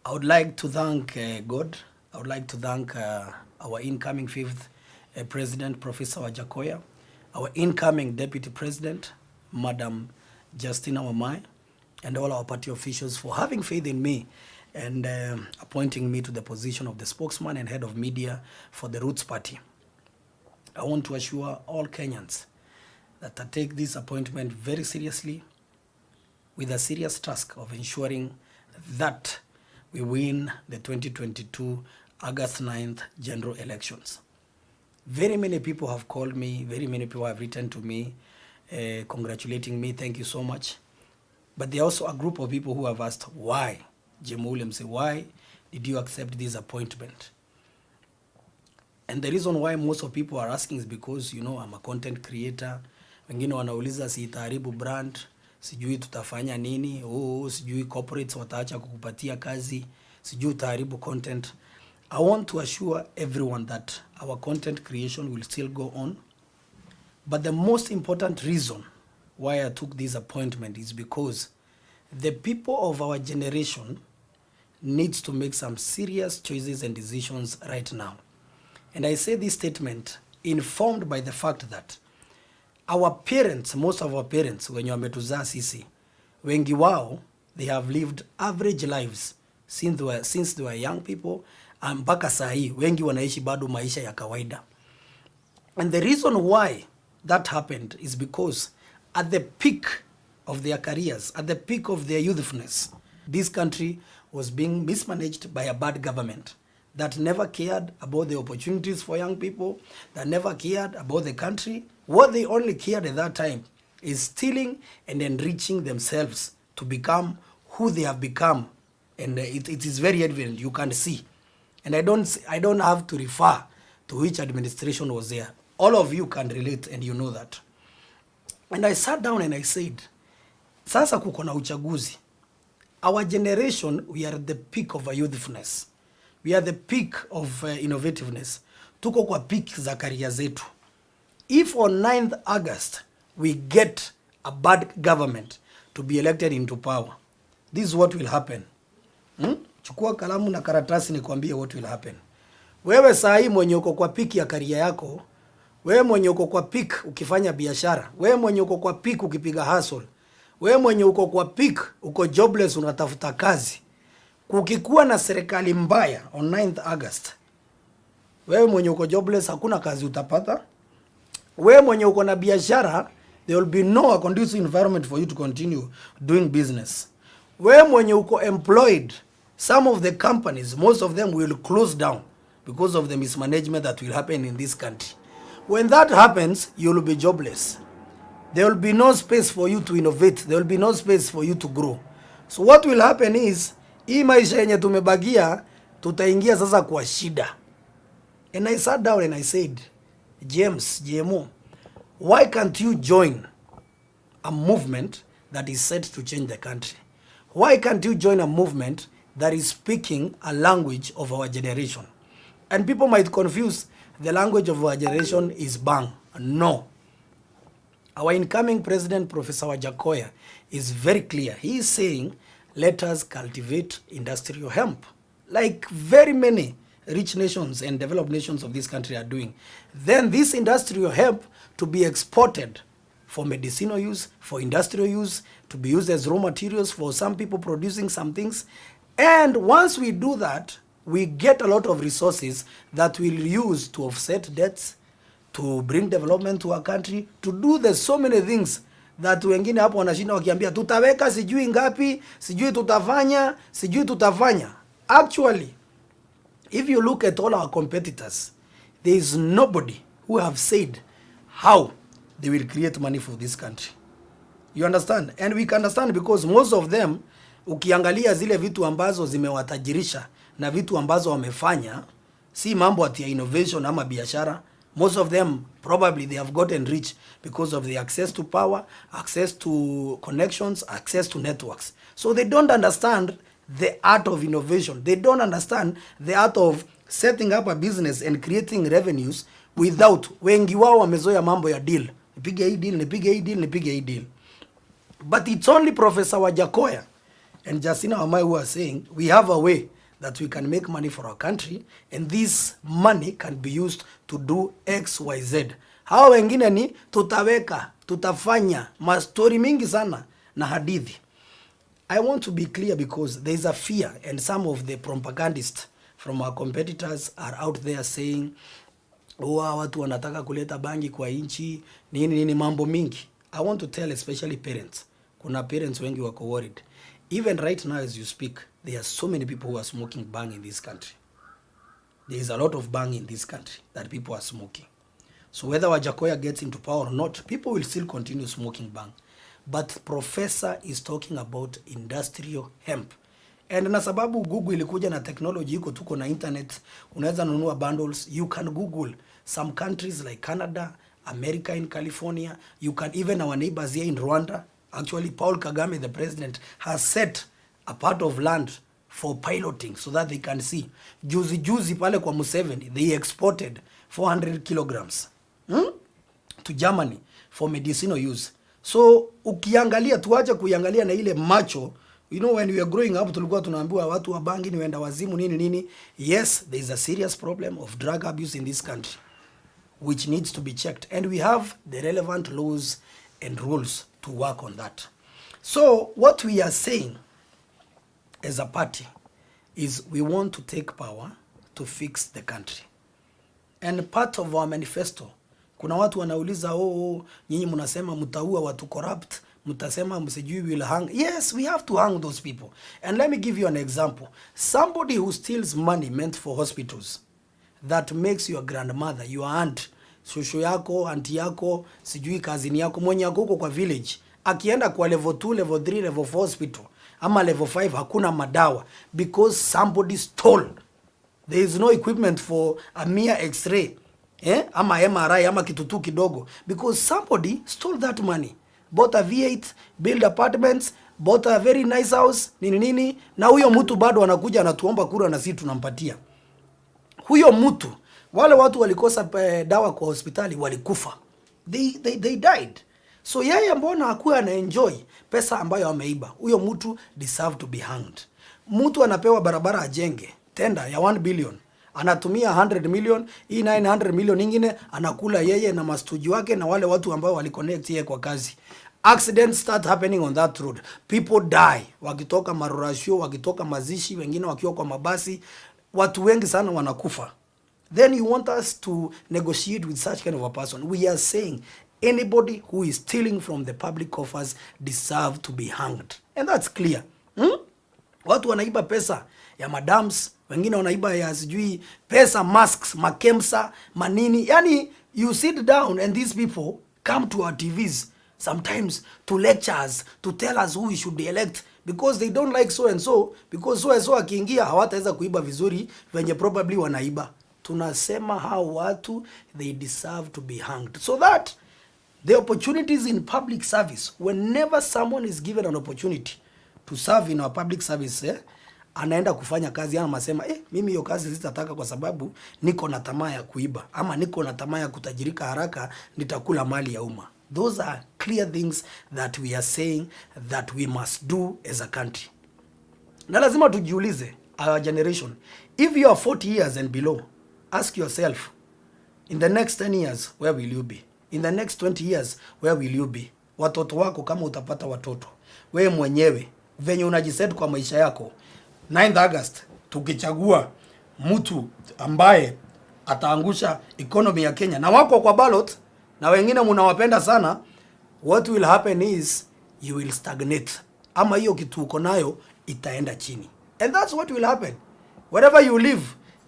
I would like to thank God. I would like to thank our incoming fifth president, Professor Wajakoya, our incoming deputy president, Madam Justina Wamai, and all our party officials for having faith in me and appointing me to the position of the spokesman and head of media for the Roots Party. I want to assure all Kenyans that I take this appointment very seriously, with a serious task of ensuring that we win the 2022 August 9th general elections. Very many people have called me, very many people have written to me, congratulating me, thank you so much. But there are also a group of people who have asked, why, Jaymo Msee, why did you accept this appointment? And the reason why most of people are asking is because, you know, I'm a content creator. Wengine wanauliza si itaharibu brand, sijui tutafanya nini, sijui corporates wataacha kukupatia kazi, sijui utaharibu content. I want to assure everyone that our content creation will still go on. But the most important reason why I took this appointment is because the people of our generation needs to make some serious choices and decisions right now. And I say this statement informed by the fact that our parents, most of our parents, wenye wametuzaa sisi, wengi wao, they have lived average lives since they were young people, mpaka saa hii wengi wanaishi bado maisha ya kawaida. And the reason why that happened is because at the peak of their careers, at the peak of their youthfulness, this country was being mismanaged by a bad government that never cared about the opportunities for young people, that never cared about the country. What they only cared at that time is stealing and enriching themselves to become who they have become. And it is very evident, you can see. And I don't have to refer to which administration was there. All of you can relate and you know that. And I sat down and I said, sasa kuko na uchaguzi. Our generation, we are at the peak of our youthfulness. We are the peak of innovativeness. Tuko kwa peak za career zetu. If on 9th August we get a bad government to be elected into power, this is what will happen. Chukua kalamu na karatasi nikwambie what will happen. Wewe saa hii mwenye uko kwa peak ya career yako, wewe mwenye uko kwa peak ukifanya biashara, wewe mwenye uko kwa peak ukipiga hustle, wewe mwenye uko kwa peak uko jobless unatafuta kazi, kukikuwa na serikali mbaya on 9th August, wewe mwenye uko jobless hakuna kazi utapata. Wewe mwenye uko na biashara, there will be no conducive environment for you to continue doing business. Wewe mwenye uko employed, some of the companies, most of them will close down because of the mismanagement that will happen in this country. When that happens, you will be jobless. There will be no space for you to innovate. There will be no space for you to grow. So what will happen is, hii maisha yenye tumebagia, tutaingia sasa kwa shida. And I sat down and I said, Jaymo, why can't you join a movement that is set to change the country? Why can't you join a movement that is speaking a language of our generation? And people might confuse the language of our generation is bang. No. Our incoming president, Professor Wajakoya, is very clear. He is saying, let us cultivate industrial hemp, like very many rich nations and developed nations of this country are doing. Then this industrial hemp to be exported for medicinal use, for industrial use, to be used as raw materials for some people producing some things. And once we do that, we get a lot of resources that we'll use to offset debts, to bring development to our country, to do the so many things that wengine hapo wanashinda wakiambia tutaweka sijui ngapi, sijui tutafanya. Actually, if you look at all our competitors, there is nobody who have said how they will create money for this country. You understand? And we can understand because most of them, ukiangalia zile vitu ambazo zimewatajirisha na vitu ambazo wamefanya, si mambo ati ya innovation ama biashara. Most of them, probably they have gotten rich because of the access to power, access to connections, access to networks. So they don't understand the art of innovation. They don't understand the art of setting up a business and creating revenues without, wengi wao wamezoea mambo ya deal. Nipige hii deal. But it's only Professor Wajakoya and Justina Wamai who are saying we have a way that we can make money for our country and this money can be used to do XYZ. Hao wengine ni tutaweka, tutafanya, mastori mingi sana na hadithi. I want to be clear because there is a fear and some of the propagandists from our competitors are out there saying watu wanataka kuleta bangi kwa inchi, nini mambo mingi. I want to tell especially parents. Kuna parents wengi wako worried. Even right now as you speak, there are so many people who are smoking bang in this country. There is a lot of bang in this country that people are smoking. So whether Wajakoya gets into power or not, people will still continue smoking bang. But professor is talking about industrial hemp. And na sababu Google ilikuja na technology iko tuko na internet, unaweza nunua bundles, you can Google some countries like Canada, America in California, you can even our neighbors here in Rwanda. Actually, Paul Kagame, the president, has set a part of land for piloting so that they can see. Juzi pale kwa Museveni, they exported 400 kilograms to Germany for medicinal use. So ukiangalia, tuache kuiangalia na ile macho. You know, when we were growing up, tulikuwa tunaambiwa watu wa bangi ni wenda wazimu nini. Yes, there is a serious problem of drug abuse in this country, which needs to be checked. And we have the relevant laws and rules to work on that. So what we are saying as a party is we want to take power to fix the country. And part of our manifesto, kuna watu wanauliza nyinyi mnasema mtaua watu corrupt, mtasema msijui will hang. Yes, we have to hang those people. And let me give you an example. Somebody who steals money meant for hospitals, that makes your grandmother, your aunt, shosho yako, auntie yako, sijui cousin yako, mwenye yako huko kwa village, akienda kwa level 2, level 3, level 4 hospital, ama level 5 hakuna madawa because somebody stole. There is no equipment for a mere x-ray, ama MRI, ama kitutu kidogo, because somebody stole that money. Bought a V8, build apartments, bought a very nice house, nini, na huyo mtu bado anakuja anatuomba kura na sisi tunampatia. Huyo mtu, wale watu walikosa dawa kwa hospitali walikufa. They died. So yeye mbona hakuwa ana enjoy pesa ambayo ameiba? Huyo mtu deserve to be hanged. Mtu anapewa barabara ajenge, tenda ya 1 billion. Anatumia 100 million, hii 900 million ingine anakula yeye na mastuji wake na wale watu ambao waliconnect yeye kwa kazi. Accidents start happening on that road. People die. Wakitoka marorasho, wakitoka mazishi, wengine wakiwa kwa mabasi, watu wengi sana wanakufa. Then you want us to negotiate with such kind of a person. We are saying anybody who is stealing from the public coffers deserve to be hanged. And that's clear. Watu wanaiba pesa ya madams, wengine wanaiba ya sijui pesa, masks, makemsa, manini. Yani, you sit down and these people come to our TVs sometimes to lecture us, to tell us who we should elect because they don't like so and so, because so and so akiingia hawataweza kuiba vizuri venye probably wanaiba. Tunasema hao watu, they deserve to be hanged. So that the opportunities in public service, whenever someone is given an opportunity to serve in our public service, anaenda kufanya kazi, ama masema mimi hiyo kazi sitataka kwa sababu niko na tamaa ya kuiba, ama niko na tamaa ya kutajirika haraka, nitakula mali ya umma. Those are clear things that we are saying that we must do as a country. Na lazima tujiulize, our generation, if you are 40 years and below, ask yourself, in the next 10 years, where will you be? In the next 20 years, where will you be? Watoto wako kama utapata watoto, wewe mwenyewe, venye unajiset kwa maisha yako, 9th August, tukichagua mtu ambaye ataangusha economy ya Kenya, na wako kwa ballot, na wengine mnawapenda sana, what will happen is, you will stagnate. Ama hiyo kitu uko nayo, itaenda chini. And that's what will happen. Wherever you live,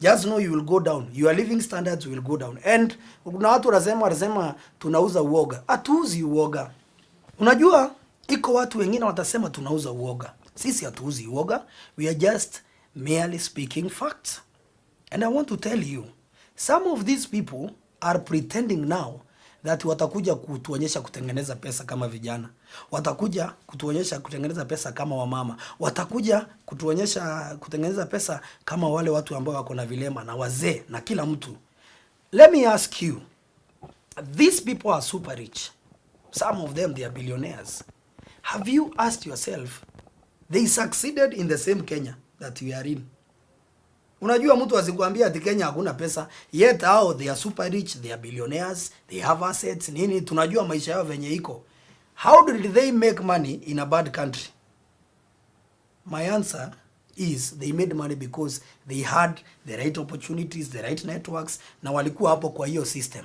just know you will go down. Your living standards will go down. And kuna watu wanasema tunauza uoga. Hatuuzi uoga. Unajua, iko watu wengine watasema tunauza uoga. Sisi hatuuzi uoga. We are just merely speaking facts. And I want to tell you, some of these people are pretending now that watakuja kutuonyesha kutengeneza pesa kama vijana. Watakuja kutuonyesha kutengeneza pesa kama wamama. Watakuja kutuonyesha kutengeneza pesa kama wale watu ambao wako na vilema na wazee na kila mtu. Let me ask you, these people are super rich. Some of them, they are billionaires. Have you asked yourself They succeeded in the same Kenya that we are in. Unajua mtu asikwambia ati Kenya hakuna pesa, yet hao they are super rich, they are billionaires, they have assets, nini, tunajua maisha yao venye iko. How did they make money in a bad country? My answer is they made money because they had the right opportunities, the right networks, na walikuwa hapo kwa hiyo system.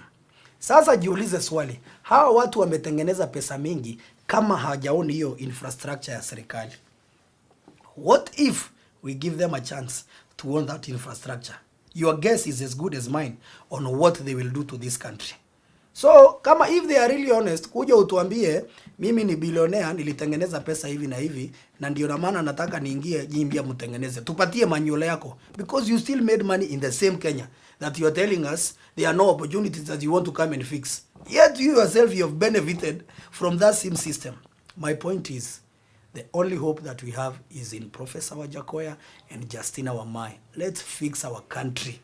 Sasa jiulize swali, hawa watu wametengeneza pesa mingi kama hawajaoni hiyo infrastructure ya serikali? What if we give them a chance to own that infrastructure? Your guess is as good as mine on what they will do to this country. So kama if they are really honest, kuja utuambie mimi ni billionaire, nilitengeneza pesa hivi na hivi, na ndio na maana nataka niingie jimbia mtengeneze. Tupatie manual yako, because you still made money in the same Kenya that you are telling us there are no opportunities that you want to come and fix. Yet you yourself, you have benefited from that same system. My point is, the only hope that we have is in Professor Wajakoya and Justina Wamai. Let's fix our country.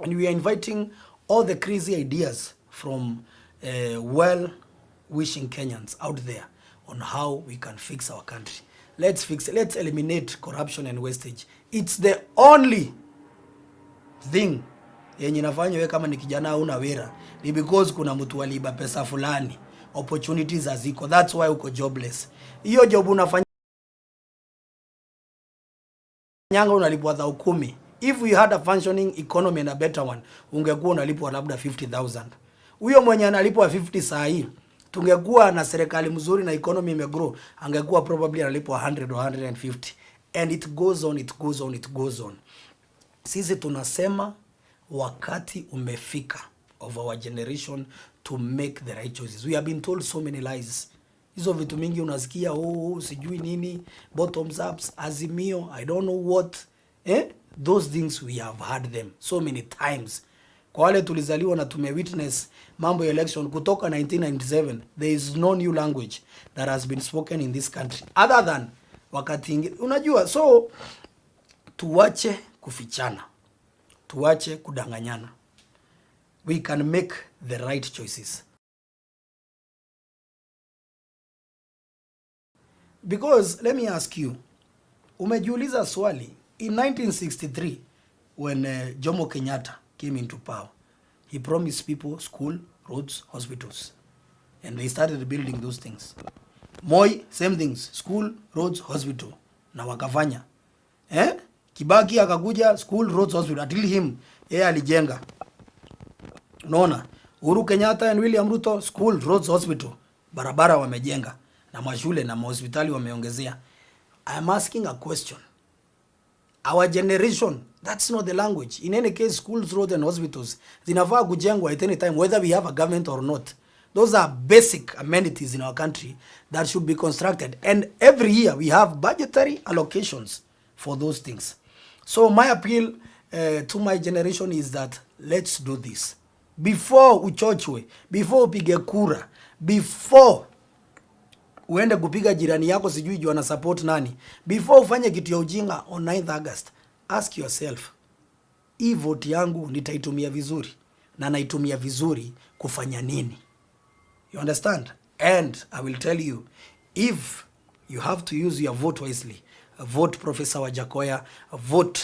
And we are inviting all the crazy ideas from well-wishing Kenyans out there on how we can fix our country. Let's fix it. Let's eliminate corruption and wastage. It's the only thing yenye nafanya wewe kama ni kijana una wera ni because kuna mtu aliiba pesa fulani, opportunities haziko, that's why uko jobless. Hiyo job unafanya nyanga unalipwa 10,000. If we had a functioning economy and a better one, ungekuwa unalipwa labda 50,000. Huyo mwenye analipwa 50 saa hii, tungekuwa na serikali mzuri na economy imegrow, angekuwa probably analipwa 100 or 150. And it goes on, it goes on, it goes on. Sisi tunasema wakati umefika of our generation to make the right choices. We have been told so many lies. Hizo vitu mingi unasikia, sijui nini, bottoms ups, azimio, I don't know what. Those things we have heard them so many times. Kwa wale tulizaliwa na tumewitness mambo ya election kutoka 1997, there is no new language that has been spoken in this country other than wakati unajua. So tuwache kufichana, tuwache kudanganyana. We can make the right choices. Because let me ask you, umejiuliza swali, in 1963 when Jomo Kenyatta came into power, he promised people school, roads, hospitals, and they started building those things. Moi, same things, school, roads, hospital, na wakafanya. Kibaki akakuja, school, roads, hospital, until him yeye alijenga. Unaona, Uhuru Kenyatta and William Ruto, school, roads, hospital, barabara wamejenga, na mashule na mahospitali wameongezea. I am asking a question. Our generation, that's not the language. In any case, schools, roads and hospitals zinafaa kujengwa at any time, whether we have a government or not. Those are basic amenities in our country that should be constructed. And every year we have budgetary allocations for those things. So my appeal to my generation is that let's do this. Before uchochwe, before upige kura, before uende kupiga jirani yako sijui juu ana support nani, before ufanye kitu ya ujinga on 9th August, ask yourself, hii vote yangu nitaitumia vizuri na naitumia vizuri kufanya nini? You understand? And I will tell you, if you have to use your vote wisely, vote Professor Wajakoya, vote